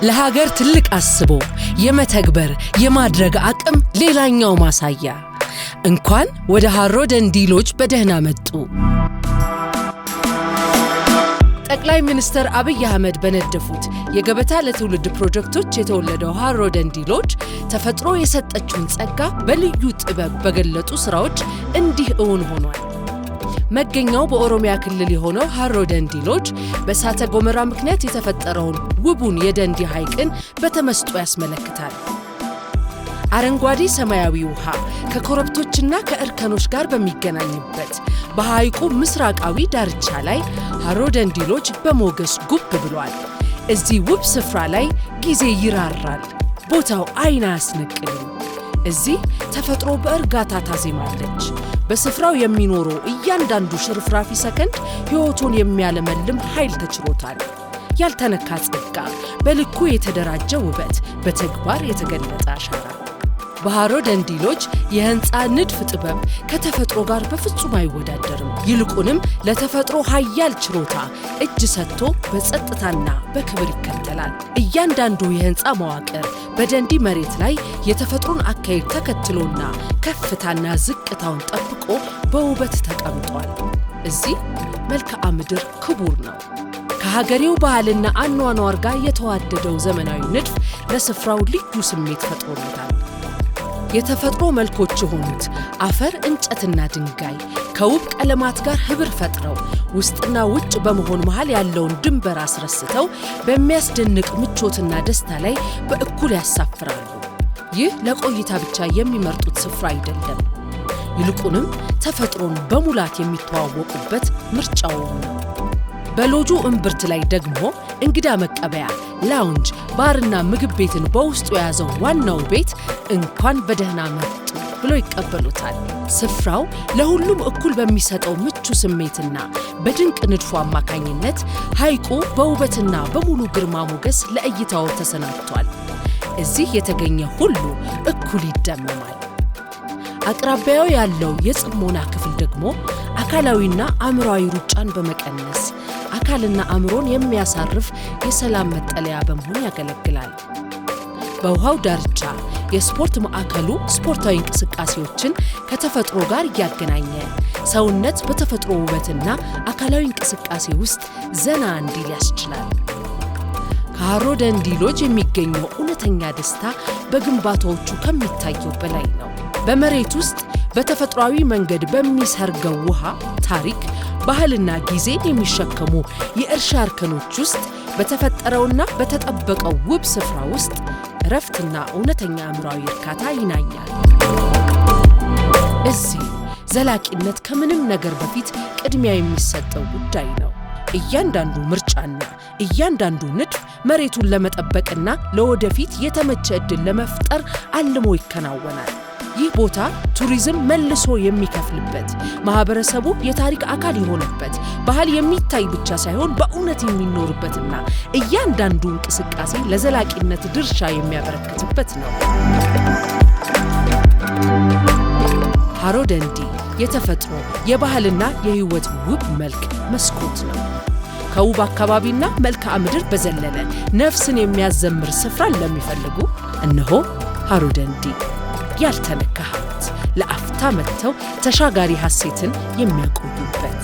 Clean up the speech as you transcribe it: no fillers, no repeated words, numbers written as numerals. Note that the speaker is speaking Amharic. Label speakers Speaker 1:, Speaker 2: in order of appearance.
Speaker 1: ለሀገር ትልቅ አስቦ የመተግበር የማድረግ አቅም ሌላኛው ማሳያ። እንኳን ወደ ሃሮ ደንዲ ሎጅ በደህና መጡ። ጠቅላይ ሚኒስትር አብይ አህመድ በነደፉት የገበታ ለትውልድ ፕሮጀክቶች የተወለደው ሃሮ ደንዲ ሎጅ ተፈጥሮ የሰጠችውን ጸጋ በልዩ ጥበብ በገለጡ ስራዎች እንዲህ እውን ሆኗል። መገኛው በኦሮሚያ ክልል የሆነው ሃሮ ደንዲ ሎጅ በእሳተ ገሞራ ምክንያት የተፈጠረውን ውቡን የደንዲ ሐይቅን በተመስጦ ያስመለክታል። አረንጓዴ ሰማያዊ ውሃ ከኮረብቶችና ከእርከኖች ጋር በሚገናኝበት በሐይቁ ምስራቃዊ ዳርቻ ላይ ሃሮ ደንዲ ሎጅ በሞገስ ጉብ ብሏል። እዚህ ውብ ስፍራ ላይ ጊዜ ይራራል፣ ቦታው አይን አያስነቅልም። እዚህ ተፈጥሮ በእርጋታ ታዜማለች። በስፍራው የሚኖረው እያንዳንዱ ሽርፍራፊ ሰከንድ ሕይወቱን የሚያለመልም ኃይል ተችሮታል። ያልተነካ ጸጋ፣ በልኩ የተደራጀ ውበት፣ በተግባር የተገለጠ አሻራ። በሃሮ ደንዲ ሎጅ የህንፃ ንድፍ ጥበብ ከተፈጥሮ ጋር በፍጹም አይወዳደርም። ይልቁንም ለተፈጥሮ ኃያል ችሮታ እጅ ሰጥቶ በጸጥታና በክብር ይከተላል። እያንዳንዱ የህንፃ መዋቅር በደንዲ መሬት ላይ የተፈጥሮን አካሄድ ተከትሎና ከፍታና ዝቅታውን ጠብቆ በውበት ተቀምጧል። እዚህ መልክዓ ምድር ክቡር ነው። ከሀገሬው ባህልና አኗኗር ጋር የተዋደደው ዘመናዊ ንድፍ ለስፍራው ልዩ ስሜት ፈጥሮለታል። የተፈጥሮ መልኮች የሆኑት አፈር፣ እንጨትና ድንጋይ ከውብ ቀለማት ጋር ህብር ፈጥረው ውስጥና ውጭ በመሆን መሃል ያለውን ድንበር አስረስተው በሚያስደንቅ ምቾትና ደስታ ላይ በእኩል ያሳፍራሉ። ይህ ለቆይታ ብቻ የሚመርጡት ስፍራ አይደለም። ይልቁንም ተፈጥሮን በሙላት የሚተዋወቁበት ምርጫው ነው። በሎጁ እምብርት ላይ ደግሞ እንግዳ መቀበያ፣ ላውንጅ፣ ባርና ምግብ ቤትን በውስጡ የያዘው ዋናው ቤት እንኳን በደህና መጡ ብሎ ይቀበሉታል። ስፍራው ለሁሉም እኩል በሚሰጠው ምቹ ስሜትና በድንቅ ንድፉ አማካኝነት ሐይቁ በውበትና በሙሉ ግርማ ሞገስ ለእይታው ተሰናድቷል። እዚህ የተገኘ ሁሉ እኩል ይደመማል። አቅራቢያው ያለው የጽሞና ክፍል ደግሞ አካላዊና አእምሯዊ ሩጫን በመቀነስ አካልና አእምሮን የሚያሳርፍ የሰላም መጠለያ በመሆን ያገለግላል። በውሃው ዳርቻ የስፖርት ማዕከሉ ስፖርታዊ እንቅስቃሴዎችን ከተፈጥሮ ጋር እያገናኘ ሰውነት በተፈጥሮ ውበትና አካላዊ እንቅስቃሴ ውስጥ ዘና እንዲል ያስችላል። ከሃሮ ደንዲ ሎጅ የሚገኘው እውነተኛ ደስታ በግንባታዎቹ ከሚታየው በላይ ነው። በመሬት ውስጥ በተፈጥሯዊ መንገድ በሚሰርገው ውሃ ታሪክ፣ ባህልና ጊዜን የሚሸከሙ የእርሻ እርከኖች ውስጥ በተፈጠረውና በተጠበቀው ውብ ስፍራ ውስጥ እረፍትና እውነተኛ አእምሯዊ እርካታ ይናኛል። እዚህ ዘላቂነት ከምንም ነገር በፊት ቅድሚያ የሚሰጠው ጉዳይ ነው። እያንዳንዱ ምርጫና እያንዳንዱ ንድፍ መሬቱን ለመጠበቅና ለወደፊት የተመቸ ዕድል ለመፍጠር አልሞ ይከናወናል። ይህ ቦታ ቱሪዝም መልሶ የሚከፍልበት፣ ማህበረሰቡ የታሪክ አካል የሆነበት፣ ባህል የሚታይ ብቻ ሳይሆን በእውነት የሚኖርበትና እያንዳንዱ እንቅስቃሴ ለዘላቂነት ድርሻ የሚያበረክትበት ነው። ሃሮ ደንዲ የተፈጥሮ የባህልና የህይወት ውብ መልክ መስኮት ነው። ከውብ አካባቢና መልክዓ ምድር በዘለለ ነፍስን የሚያዘምር ስፍራን ለሚፈልጉ እነሆ ሃሮ ደንዲ። ያልተነካ ሀብት፣ ለአፍታ መጥተው ተሻጋሪ ሐሴትን የሚያቆዩበት